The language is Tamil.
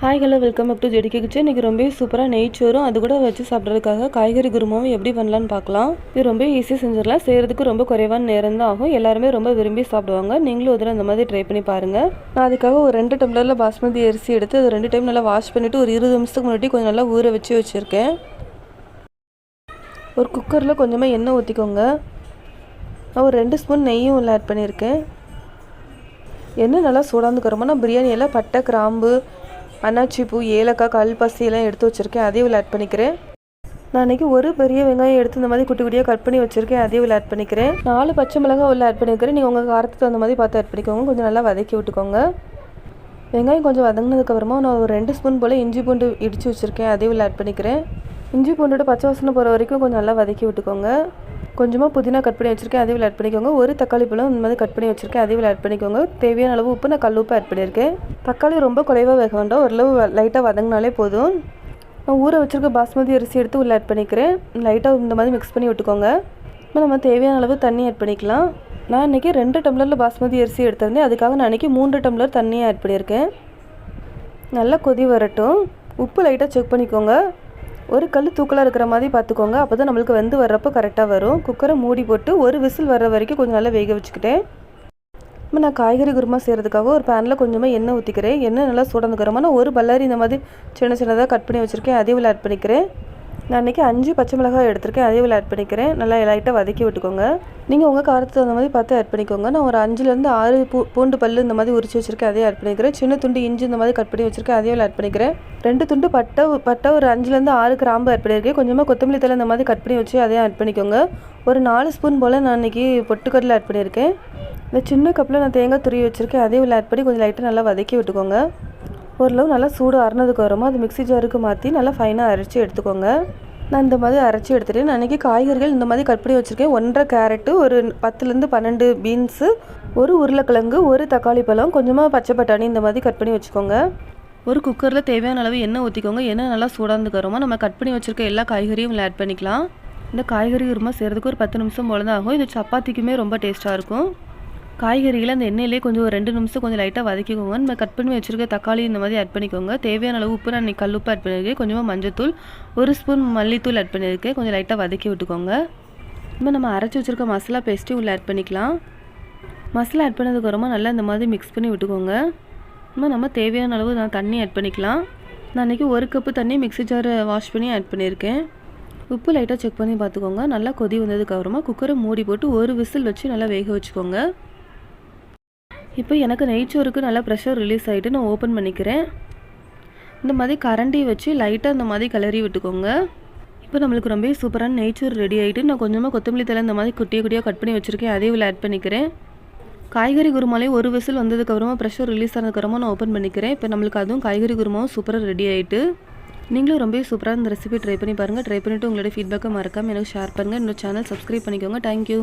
Hi hello welcome back to JDK kitchen. இன்றைக்கி ரொம்ப சூப்பராக நெய்ச்சோறும் அது கூட வச்சு சாப்பிட்றதுக்காக காய்கறி குருமாவும் எப்படி பண்ணலான்னு பார்க்கலாம். இது ரொம்ப ஈஸியாக செஞ்சிடலாம். செய்கிறதுக்கு ரொம்ப குறைவான நேரம் தான் ஆகும். எல்லாருமே ரொம்ப விரும்பி சாப்பிடுவாங்க. நீங்களும் ஒரு அந்த மாதிரி ட்ரை பண்ணி பாருங்கள். நான் அதுக்காக ஒரு 2 டம்ளரில் பாஸ்மதி அரிசி எடுத்து அது 2 டைம் நல்லா வாஷ் பண்ணிவிட்டு ஒரு 20 நிமிஷத்துக்கு முன்னாடி கொஞ்சம் நல்லா ஊற வச்சுருக்கேன். ஒரு குக்கரில் கொஞ்சமாக எண்ணெய் ஊற்றிக்கோங்க. நான் ஒரு 2 ஸ்பூன் நெய்யும் உள்ள ஆட் பண்ணியிருக்கேன். எண்ணெய் நல்லா சூடாந்துக்கிறோமா நான் பிரியாணி எல்லாம் பட்டை, கிராம்பு, அன்னாச்சி பூ, ஏலக்காய், கல்பாசி எல்லாம் எடுத்து வச்சுருக்கேன். அதையும் உள்ள ஆட் பண்ணிக்கிறேன். நான் இன்றைக்கி ஒரு பெரிய வெங்காயம் எடுத்து இந்த மாதிரி குட்டி குட்டியாக கட் பண்ணி வச்சுருக்கேன். அதையும் உள்ள ஆட் பண்ணிக்கிறேன். 4 பச்சை மிளகாய் உள்ள ஆட் பண்ணிக்கிறேன். நீங்கள் உங்கள் காரத்துக்கு அந்த மாதிரி பார்த்து ஆட் பண்ணிக்கோங்க. கொஞ்சம் நல்லா வதக்கி விட்டுக்கோங்க. வெங்காயம் கொஞ்சம் வதங்கினதுக்கப்புறமா நான் ஒரு 2 ஸ்பூன் போல் இஞ்சி பூண்டு இடித்து வச்சுருக்கேன். அதையும் உள்ள ஆட் பண்ணிக்கிறேன். இஞ்சி பூண்டோட பச்சை வாசனை போகிற வரைக்கும் கொஞ்சம் நல்லா வதக்கி விட்டுக்கோங்க. கொஞ்சமாக புதினா கட் பண்ணி வச்சுருக்கேன். அதையும் ஆட் பண்ணிக்கோங்க. ஒரு தக்காளி பழம் இந்த மாதிரி கட் பண்ணி வச்சுருக்கேன். அதையும் ஆட் பண்ணிக்கோங்க. தேவையான அளவு உப்பு, நான் கல் உப்பு ஆட் பண்ணியிருக்கேன். தக்காளி ரொம்ப குறைவாக வேக வேண்டாம், ஓரளவு லைட்டாக வதங்கினாலே போதும். நான் ஊற வச்சுருக்க பாஸ்மதி அரிசி எடுத்து உள்ள ஆட் பண்ணிக்கிறேன். லைட்டாக இந்த மாதிரி மிக்ஸ் பண்ணி விட்டுக்கோங்க. இப்போ நம்ம தேவையான அளவு தண்ணி ஆட் பண்ணிக்கலாம். நான் இன்றைக்கி 2 டம்ளரில் பாஸ்மதி அரிசி எடுத்திருந்தேன். அதுக்காக நான் இன்றைக்கி 3 டம்ளர் தண்ணியை ஆட் பண்ணியிருக்கேன். நல்லா கொதி வரட்டும். உப்பு லைட்டாக செக் பண்ணிக்கோங்க. ஒரு கல் தூக்கலாக இருக்கிற மாதிரி பார்த்துக்கோங்க. அப்போ தான் நம்மளுக்கு வெந்து வர்றப்போ கரெக்டாக வரும். குக்கரை மூடி போட்டு ஒரு விசில் வர்ற வரைக்கும் கொஞ்சம் நல்லா வேக வச்சுக்கிட்டேன். இப்போ நான் காய்கறி குருமா செய்கிறதுக்காக ஒரு பேனில் கொஞ்சமாக எண்ணெய் ஊற்றிக்கிறேன். எண்ணெய் நல்லா சூடாந்துக்கிறோமா நான் ஒரு பல்லாரி இந்த மாதிரி சின்னதாக கட் பண்ணி வச்சுருக்கேன். அதையும் உள்ள ஆட் பண்ணிக்கிறேன். நான் இன்றைக்கி 5 பச்சை மிளகாய் எடுத்திருக்கேன். அதையும் உள்ள ஆட் பண்ணிக்கிறேன். நல்லா லைட்டாக வதக்கி விட்டுக்கோங்க. நீங்கள் உங்கள் காரத்துக்கு அந்த மாதிரி பார்த்து ஆட் பண்ணிக்கோங்க. நான் ஒரு 5லேருந்து 6 பூண்டு பல் இந்த மாதிரி உரிச்சு வச்சுருக்கேன். அதையும் ஆட் பண்ணிக்கிறேன். சின்ன துண்டு இஞ்சி இந்த மாதிரி கட் பண்ணி வச்சுருக்கேன். அதையும் ஆட் பண்ணிக்கிறேன். 2 துண்டு பட்டை ஒரு 5லேருந்து 6 கிராம்பு ஆட் பண்ணியிருக்கேன். கொஞ்சமாக கொத்தமல்லி தழை இந்த மாதிரி கட் பண்ணி வச்சு அதையும் ஆட் பண்ணிக்கோங்க. ஒரு 4 ஸ்பூன் போல் நான் இன்றைக்கி பொட்டுக்கடலை ஆட் பண்ணியிருக்கேன். இந்த சின்ன கப்பில் நான் தேங்காய் துருவி வச்சுருக்கேன். அதையும் உள்ள ஆட் பண்ணி கொஞ்சம் லைட்டாக நல்லா வதக்கி விட்டுக்கோங்க. ஓரளவு நல்லா சூடு அறனதுக்கு வரமா அது மிக்ஸி ஜாருக்கு மாற்றி நல்லா ஃபைனாக அரைச்சி எடுத்துக்கோங்க. நான் இந்த மாதிரி அரைச்சி எடுத்துகிட்டு நான் இன்றைக்கி காய்கறிகள் இந்த மாதிரி கட் பண்ணி வச்சுருக்கேன். 1.5 கேரட்டு, ஒரு 10லேருந்து 12 பீன்ஸு, ஒரு உருளைக்கிழங்கு, ஒரு தக்காளி பழம், கொஞ்சமாக பச்சை பட்டாணி இந்த மாதிரி கட் பண்ணி வச்சுக்கோங்க. ஒரு குக்கரில் தேவையான அளவு எண்ணெய் ஊற்றிக்கோங்க. எண்ணெய் நல்லா சூடாந்துக்கிறோமா நம்ம கட் பண்ணி வச்சுருக்க எல்லா காய்கறியும் ஆட் பண்ணிக்கலாம். இந்த காய்கறி குருமா செய்கிறதுக்கு ஒரு 10 நிமிஷம் போல தான் ஆகும். இது சப்பாத்திக்குமே ரொம்ப டேஸ்ட்டாக இருக்கும். காய்கறிகளை அந்த எண்ணெயிலே கொஞ்சம் ஒரு 2 நிமிஷம் கொஞ்சம் லைட்டாக வதக்கிக்கோங்க. நம்ம கட் பண்ணி வச்சுருக்க தக்காளி இந்த மாதிரி ஆட் பண்ணிக்கோங்க. தேவையான அளவு உப்பு, நான் கல் உப்பு ஆட் பண்ணியிருக்கேன். கொஞ்சமாக மஞ்சத்தூள், 1 ஸ்பூன் மல்லித்தூள் ஆட் பண்ணியிருக்கேன். கொஞ்சம் லைட்டாக வதக்கி விட்டுக்கோங்க. இப்போ நம்ம அரைச்சி வச்சுருக்க மசாலா பேஸ்ட்டையும் உள்ள ஆட் பண்ணிக்கலாம். மசாலா ஆட் பண்ணதுக்கப்புறமா நல்லா இந்த மாதிரி மிக்ஸ் பண்ணி விட்டுக்கோங்க. நம்ம தேவையான அளவு நான் தண்ணி ஆட் பண்ணிக்கலாம். நான் இன்றைக்கி 1 கப்பு தண்ணி மிக்ஸி ஜாரை வாஷ் பண்ணி ஆட் பண்ணியிருக்கேன். உப்பு லைட்டாக செக் பண்ணி பார்த்துக்கோங்க. நல்லா கொதி வந்ததுக்கப்புறமா குக்கரை மூடி போட்டு ஒரு விசில் வச்சு நல்லா வேக வச்சுக்கோங்க. இப்போ எனக்கு நெய்ச்சோறுக்கு நல்லா ப்ரெஷர் ரிலீஸ் ஆகிட்டு நான் ஓப்பன் பண்ணிக்கிறேன். இந்த மாதிரி கரண்டி வச்சு லைட்டாக இந்த மாதிரி கிளறி விட்டுக்கோங்க. இப்போ நம்மளுக்கு ரொம்ப சூப்பரான நெய்ச்சோறு ரெடி ஆகிட்டு நான் கொஞ்சமாக கொத்தமல்லி தழை இந்த மாதிரி குட்டியாக கட் பண்ணி வச்சுருக்கேன். அதையும் உள்ள ஆட் பண்ணிக்கிறேன். காய்கறி குருமாலே ஒரு விசில் வந்ததுக்கப்புறமா ப்ரெஷர் ரிலீஸ் ஆனதுக்கப்புறமா நான் ஓப்பன் பண்ணிக்கிறேன். இப்போ நம்மளுக்கு அதுவும் காய்கறி குருமாவும் சூப்பராக ரெடி ஆகிட்டு. நீங்களும் ரொம்ப சூப்பராக இந்த ரெசிபி ட்ரை பண்ணி பாருங்கள். ட்ரை பண்ணிவிட்டு உங்களோட ஃபீட்பேக்கை மறக்காமல் எனக்கு ஷேர் பண்ணுங்கள். என்னோட சேனல் சப்ஸ்கிரைப் பண்ணிக்கோங்க. தேங்க்யூ.